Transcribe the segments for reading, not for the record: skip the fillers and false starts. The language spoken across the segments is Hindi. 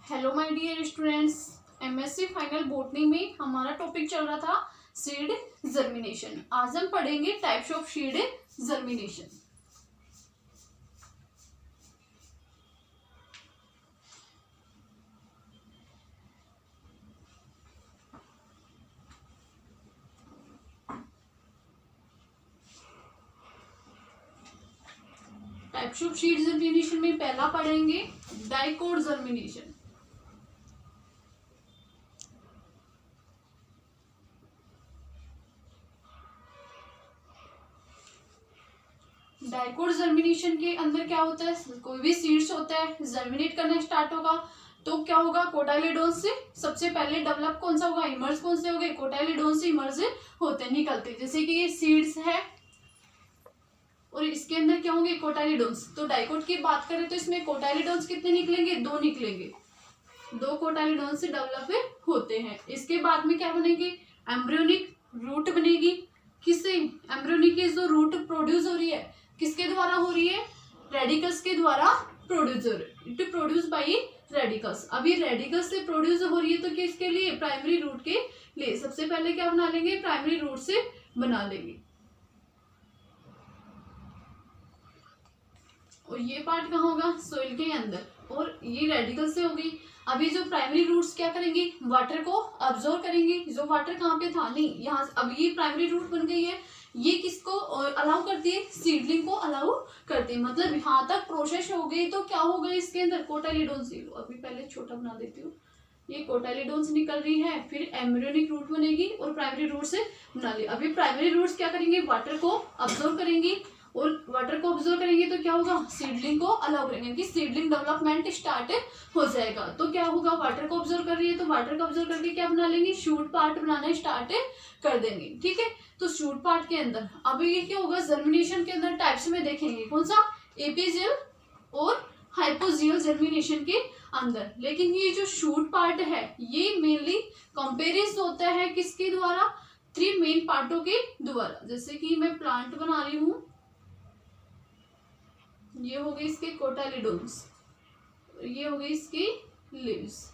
Hello my dear students, MSc final botany में हमारा टॉपिक चल रहा था सीड जर्मिनेशन। आज हम पढ़ेंगे types of seed germination. Types of seed germination में पहला पढ़ेंगे डाइकोट जर्मिनेशन। डाइकोट जर्मिनेशन के अंदर क्या होता है, कोई भी सीड्स होता है जर्मिनेट करना स्टार्ट होगा तो क्या होगा, कोटाइलिडोन्स से सबसे पहले डेवलप कौन सा होगा, इमर्ज कौन से होंगे, कोटाइलिडोन्स से इमर्ज होते निकलते। जैसे कि ये सीड्स है और इसके अंदर क्या होंगे, कोटाइलिडोन्स। तो डाइकोट की बात करें तो इसमें कोटाइलिडोन्स कितने निकलेंगे, 2 निकलेंगे। 2 कोटाइलिडोन्स से डेवलप होते हैं। इसके बाद में क्या बनेगी, एम्ब्रियोनिक रूट बनेगी। किससे, एम्ब्रियोनिक की जो रूट प्रोड्यूस हो रही है किसके द्वारा हो रही है, रेडिकल्स के द्वारा प्रोड्यूस हो रही है। It produce by radicals. अभी रेडिकल्स से प्रोड्यूस हो रही है तो किसके लिए, प्राइमरी रूट के लिए। सबसे पहले क्या बना लेंगे, प्राइमरी रूट से बना लेंगे। और ये पार्ट कहाँ होगा, सोइल के अंदर, और ये रेडिकल से होगी। अभी जो प्राइमरी रूट्स क्या करेंगे, वाटर को अब्जॉर्व करेंगे। जो वाटर कहाँ पे था, नहीं यहाँ, अब ये प्राइमरी रूट बन गई है। ये किसको अलाउ करती है, सीडलिंग को अलाउ करती है। मतलब यहाँ तक प्रोसेस हो गई तो क्या हो गई इसके अंदर, कोटाइलिडोन्स। अभी पहले छोटा बना देती हूँ। ये कोटाइलिडोन्स निकल रही है, फिर एम्ब्रियोनिक रूट बनेगी और प्राइमरी रूट से बना ली। अभी प्राइमरी रूट्स क्या करेंगे, वाटर को अब्जॉर्व करेंगी, और वाटर को ऑब्जर्व करेंगे तो क्या होगा, सीडलिंग को अलाउ करेंगे कि सीडलिंग डेवलपमेंट स्टार्ट हो जाएगा। तो क्या होगा, वाटर को ऑब्जर्व कर रही है तो वाटर को ऑब्जर्व करके क्या बना लेंगे, शूट पार्ट बनाना स्टार्ट कर देंगे। ठीक है, तो शूट पार्ट के अंदर अब ये क्या होगा, जर्मिनेशन के अंदर टाइप्स में देखेंगे कौन सा, एपीजियल और हाइपोजियल जर्मिनेशन के अंदर। लेकिन ये जो शूट पार्ट है ये मेनली कंपेरिज होता है किसके द्वारा, 3 मेन पार्टों के द्वारा। जैसे कि मैं प्लांट बना रही हूँ, ये हो गई इसके कोटाइलिडोन्स, ये हो गई इसकी लीव्स।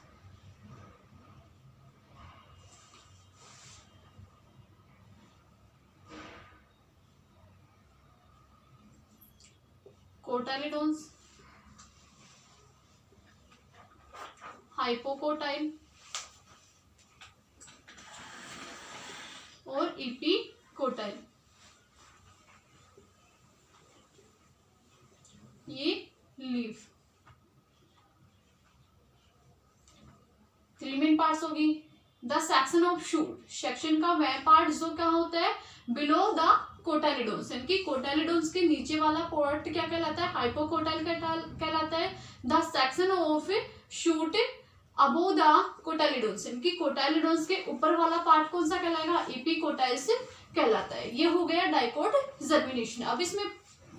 कोटाइलिडोन्स, हाइपोकोटाइल और इपीकोटाइल, ये लीफ। 3 मेन पार्ट्स होगी। The section of shoot, section का वह पार्ट जो क्या होता है, बिलो द कोटाइलिडोन्स, यानी कि कोटाइलिडोन्स के नीचे वाला पार्ट क्या कहलाता है, हाइपोकोटाइल कहलाता है। The section of shoot above the cotyledons, यानी कि कोटाइलिडोन्स के ऊपर वाला पार्ट कौन सा कहलाएगा, एपिकोटाइल्स कहलाता है। ये हो गया डाइकोट जर्मिनेशन। अब इसमें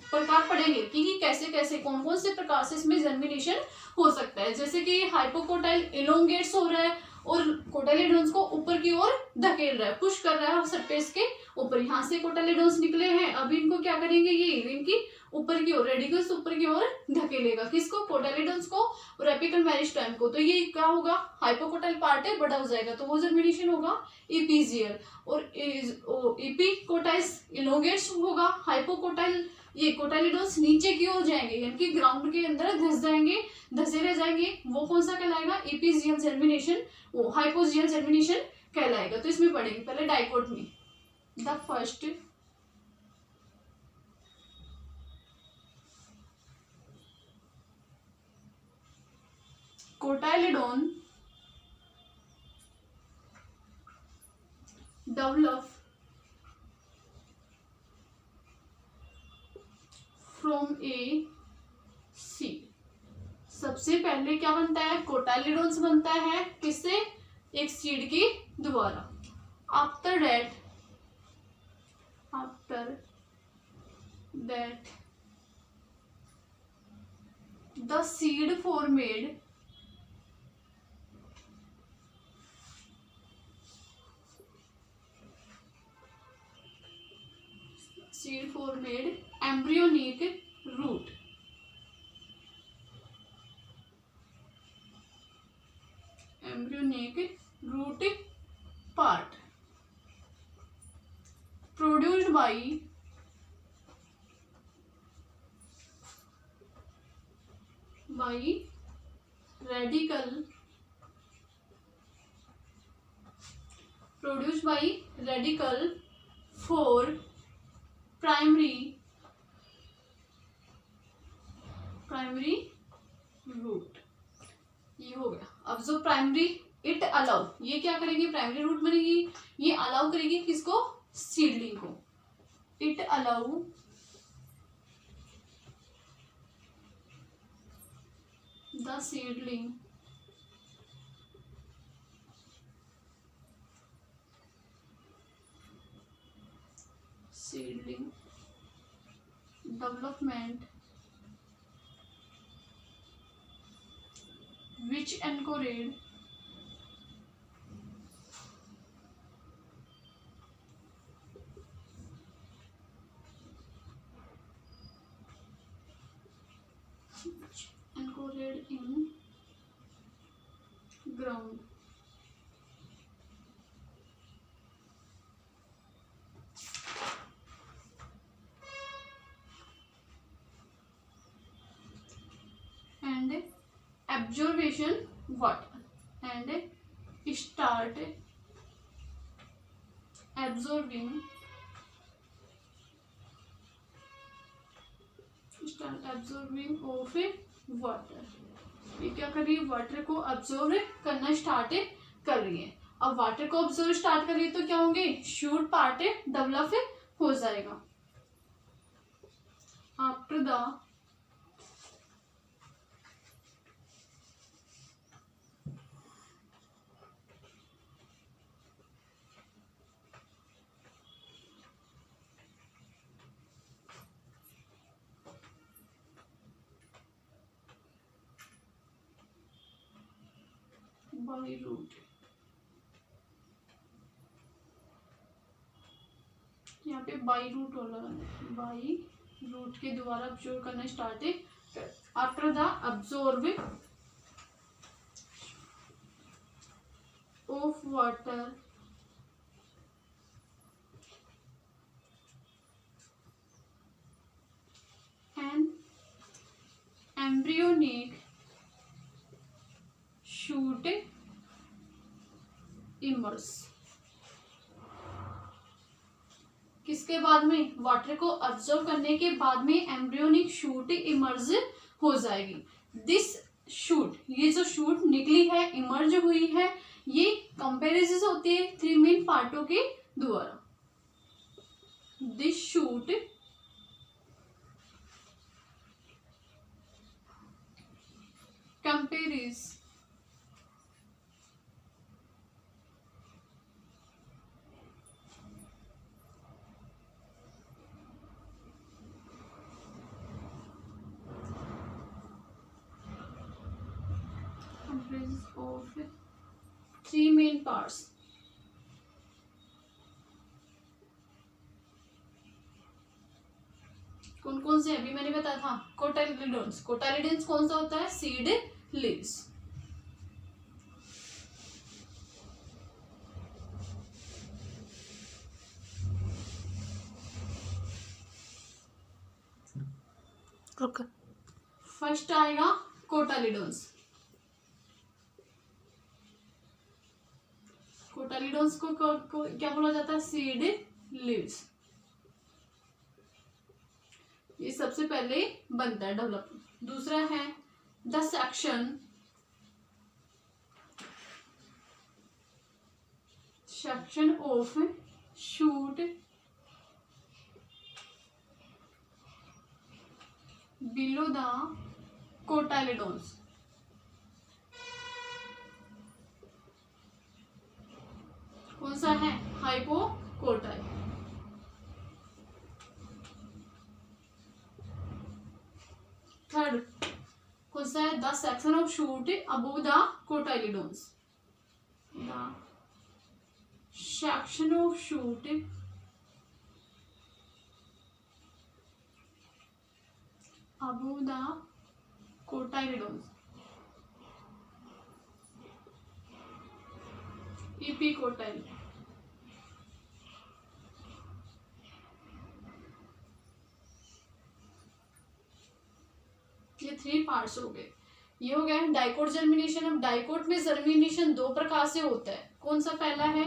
प्रकार पढ़ेंगे कि कैसे कैसे कौन कौन से प्रकार से इसमें जर्मिनेशन हो सकता है। जैसे कि हाइपोकोटाइल इलोंगेट्स हो रहा है और कोटाइलिडोन्स को ऊपर की ओर धकेल रहा है, पुश कर रहा है सरफेस के ऊपर। यहाँ से कोटाइलिडोन्स निकले हैं, अभी इनको क्या करेंगे, ये इनकी ऊपर की ओर, रेडिकल्स ऊपर की ओर धकेलेगा। किसको, कोटाइलिडोन्स को और एपिकल मेरिस्टेम को। तो ये क्या होगा, हाइपोकोटाइल पार्ट है, बड़ा हो जाएगा तो वो जर्मिनेशन होगा एपीजियल। और एपिकोटाइल्स इलोंगेट्स होगा। हाइपोकोटाइल, ये कोटाइलिडोन्स नीचे की ओर जाएंगे, यानी कि ग्राउंड के अंदर धस जाएंगे, धसे रह जाएंगे। वो कौन सा कहलाएगा, एपीजियल जर्मिनेशन, वो हाइपोजियल जर्मिनेशन कहलाएगा। तो इसमें पढ़ेंगे पहले डाइकोट में। The first cotyledon develop from a seed. सबसे पहले क्या बनता है, कोटाइलिडोन्स बनता है किससे, एक सीड के द्वारा। After that the seed formed embryonic root। embryonic root part produced by radical for primary root. ये हो गया। अब जो प्राइमरी इट अलाउ, ये क्या करेगी, प्राइमरी रूट बनेगी, ये अलाउ करेगी किसको, सीडलिंग को। It allow the seedling development which encourage in ground and observation water and start absorbing of water. ये क्या कर रही है, वाटर को ऑब्जर्व करना स्टार्ट कर रही है। अब वाटर को ऑब्जर्व स्टार्ट कर रही है तो क्या होंगे, शूट पार्ट डेवलप हो जाएगा। आफ्टर द बाई रूट, यहाँ पे बाई रूट हो लगा, बाई रूट के द्वारा ऑब्जर्व करना स्टार्ट है। After the observe of water and embryonic shoot immerse. किसके बाद में, वाटर को ऑब्जर्व करने के बाद में एम्ब्रियोनिक शूट इमर्ज हो जाएगी। दिस शूट, ये जो शूट निकली है, इमर्ज हुई है, ये कंपेरिजन होती है 3 मेन पार्टों के द्वारा। This shoot comprises of 3 main parts। कौन कौन से, अभी मैंने बताया था, कोटाइलिडोन्स। कोटाइलिडोन्स कौन सा होता है, सीड लीव्स। फर्स्ट आएगा कोटाइलिडोन्स। कोटाइलिडोन्स को क्या बोला जाता है, सीड लीव्स। ये सबसे पहले बनता है डेवलप। दूसरा है the section of shoot below the cotyledons. कौन सा है, हाइपोकोटाइल। थर्ड कौन सा है, the section of shoot above the cotyledons. The section of shoot above the cotyledons. Epicotyl. ये 3 पार्ट्स हो गए। ये हो गया डाइकोट जर्मिनेशन। अब डाइकोट में जर्मिनेशन 2 प्रकार से होता है। कौन सा पहला है?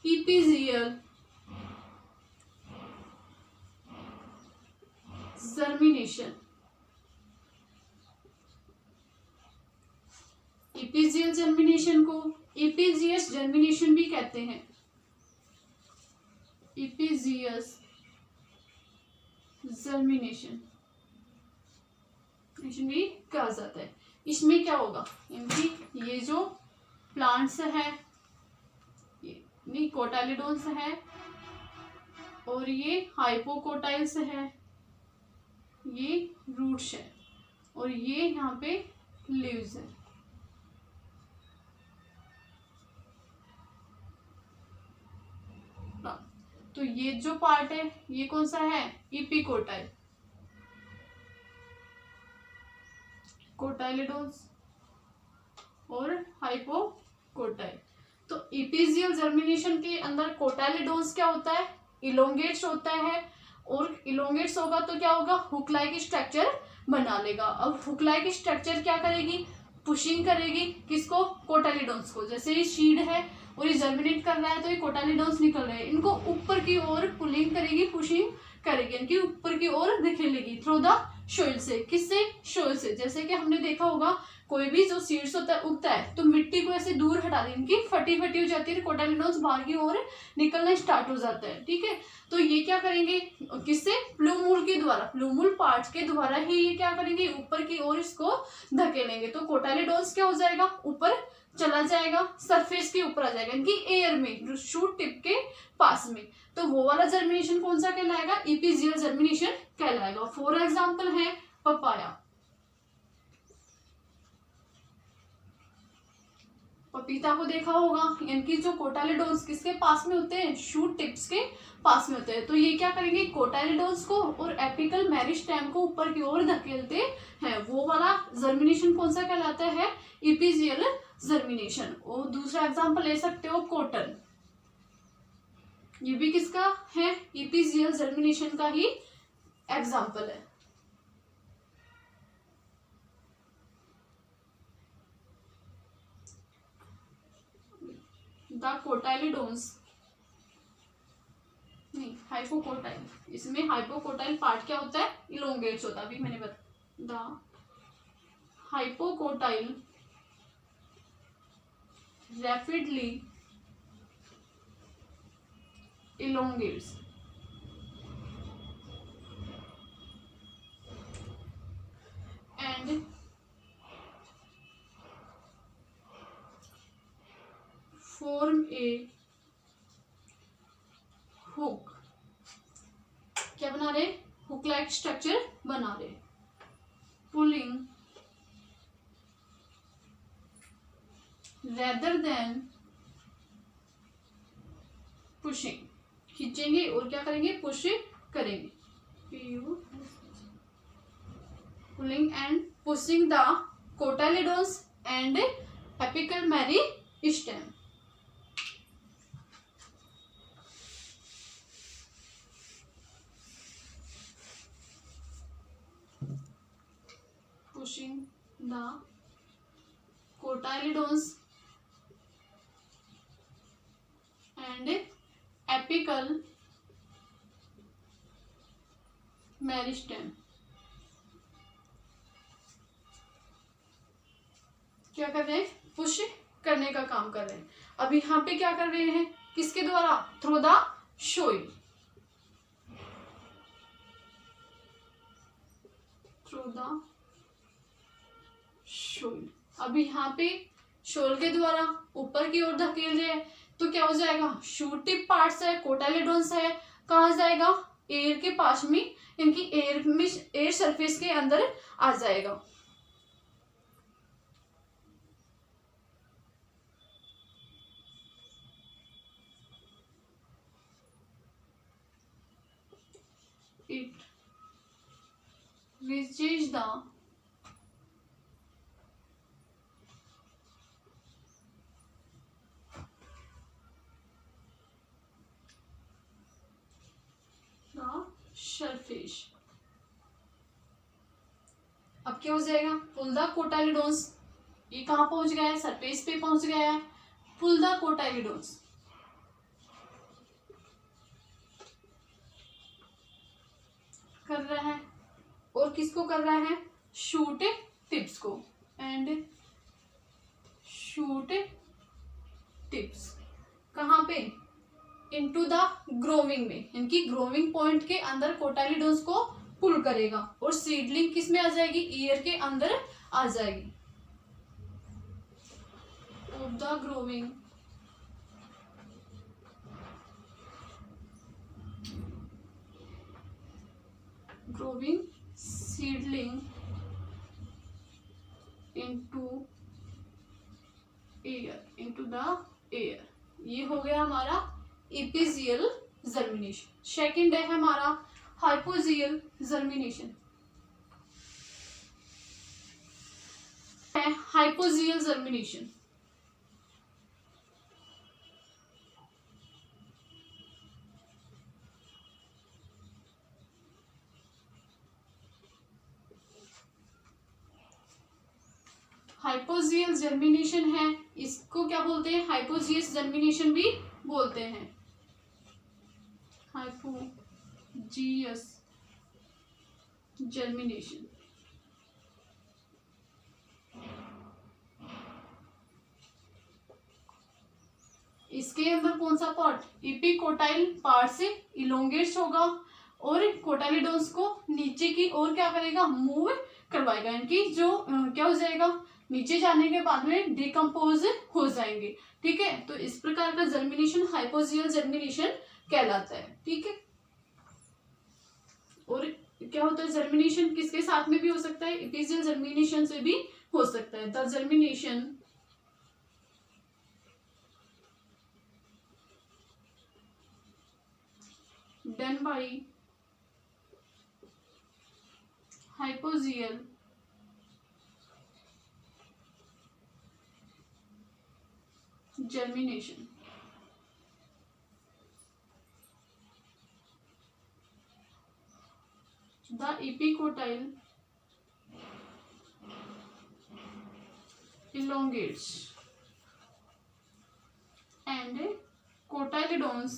इपिजियल जर्मिनेशन। इपिजियल जर्मिनेशन को इपिजियस जर्मिनेशन भी कहते हैं। इपिजियस जर्मिनेशन भी कहा जाता है। इसमें क्या होगा? इनकी ये जो प्लांट्स है, ये कोटालिडोन्स है और ये हाइपोकोटाइल्स है, ये रूट्स है और ये यहाँ पे लीव्स है। तो ये जो पार्ट है ये कौन सा है? इपिकोटाइल। कोटाइलिडोन्स और हाइपोकोटाइल। तो इपिजियल जर्मिनेशन के अंदर कोटाइलिडोन्स क्या होता है? इलोंगेट्स होता है और इलोंगेट्स होगा तो क्या होगा? हुक लाइक स्ट्रक्चर बना लेगा। अब हुक लाइक स्ट्रक्चर क्या करेगी? पुशिंग करेगी किसको? कोटाइलिडोन्स को। जैसे ये शीड है और ये जर्मिनेट कर रहा है तो ये कोटाइलिडोन्स निकल रहे हैं, इनको ऊपर की ओर पुलिंग करेगी, पुशिंग करेगी, इनकी ऊपर की ओर धकेलेगी थ्रू द सोइल से। किससे? सोइल से। जैसे कि हमने देखा होगा कोई भी जो सीड्स होता है उगता है तो मिट्टी को ऐसे दूर हटा दी, इनकी फटी फटी हो जाती है, कोटाइलिडोन्स बाहर की ओर निकलना स्टार्ट हो जाता है। ठीक है, तो ये क्या करेंगे? किससे? प्लूमूल के द्वारा, प्लूमूल पार्ट के द्वारा ही ये क्या करेंगे? ऊपर की ओर इसको धकेलेंगे। तो कोटाइलिडोन्स क्या हो जाएगा? ऊपर चला जाएगा, सरफेस के ऊपर आ जाएगा, इनकी एयर में, शूट टिप के पास में। तो वो वाला जर्मिनेशन कौन सा कहलाएगा? इपिजियल जर्मिनेशन कहलाएगा। फॉर एग्जांपल है पपाया। पपीता को देखा होगा, इनकी जो कोटाइलिडोन्स किसके पास में होते हैं? शूट टिप्स के पास में होते हैं। तो ये क्या करेंगे? कोटाइलिडोन्स को और एपिकल मेरिस्टेम को ऊपर की ओर धकेलते हैं। वो वाला जर्मिनेशन कौन सा कहलाता है? इपिजियल जर्मिनेशन। और दूसरा एग्जांपल ले सकते हो कॉटन, ये भी किसका है? इपिजियल जर्मिनेशन का ही एग्जांपल है। द कोटाइलिडोन्स नहीं, हाइपोकोटाइल। इसमें हाइपोकोटाइल पार्ट क्या होता है? इलोंगेट्स होता है। अभी मैंने बताया the hypocotyl rapidly elongates and form a hook। क्या बना रहे? हुक लाइक स्ट्रक्चर बना रहे। पुलिंग rather than pushing, खींचेंगे और क्या करेंगे? पुश करेंगे। Pulling and pushing the cotyledons and apical meristem. pushing the cotyledons and apical meristem. क्या कर रहे हैं? पुश करने का काम कर रहे हैं। अब यहाँ पे क्या कर रहे हैं? किसके द्वारा? Through the soil, through the soil. अब यहाँ पे सोइल के द्वारा ऊपर की ओर धकेल रहे हैं तो क्या हो जाएगा? शूट टिप पार्ट्स है, कोटाइलिडोन्स है, कहाँ जाएगा? एयर के पास में, इनकी एयर में, एयर सरफेस के अंदर आ जाएगा। It reaches the fish. अब क्या हो जाएगा, पुल द कोटाइलिडोन्स, ये कहाँ पहुंच गया है, सरफेस पे पहुंच गया है। पुल द कोटाइलिडोन्स कर रहा है, और किसको कर रहा है, शूट टिप्स को, एंड शूट टिप्स कहाँ पे, इनटू द ग्रोविंग में, इनकी ग्रोविंग पॉइंट के अंदर कोटाइलिडोन्स को पुल करेगा, और सीडलिंग किस में आ जाएगी, ईयर के अंदर आ जाएगी। Of the growing seedling into the air, ये हो गया हमारा एपिजियल जर्मिनेशन। सेकंड है हमारा हाइपोजियल जर्मिनेशन। है हाइपोजियल जर्मिनेशन। हाइपोजियल जर्मिनेशन है, इसको क्या बोलते हैं, हाइपोजियस जर्मिनेशन भी बोलते हैं। हाइपोजियस जर्मिनेशन, इसके अंदर कौन सा पार्ट, एपिकोटाइल पार्ट से इलोंगेट्स होगा, और कोटाइलिडोन्स को नीचे की ओर क्या करेगा, मूव करवाएगा। इनकी जो क्या हो जाएगा, नीचे जाने के बाद में डिकम्पोज हो जाएंगे। ठीक है, तो इस प्रकार का जर्मिनेशन हाइपोजियल जर्मिनेशन कहलाता है। ठीक है, और क्या होता है, जर्मिनेशन किसके साथ में भी हो सकता है, एपिजियल जर्मिनेशन से भी हो सकता है। The germination done by hypogeal germination, the epicotyle elongates and cotyledons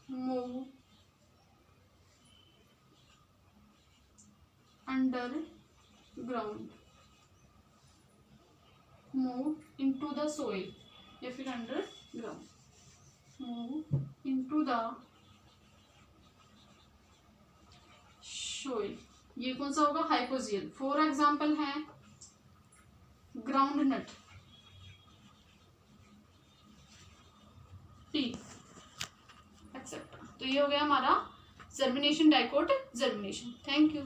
move underground, move into the soil, या फिर underground, move into the soil, ये कौन सा होगा, हाइपोजियल। फॉर एग्जाम्पल है ग्राउंड नट, पी एक्सेट्रा। तो ये हो गया हमारा germination, dicot germination. Thank you.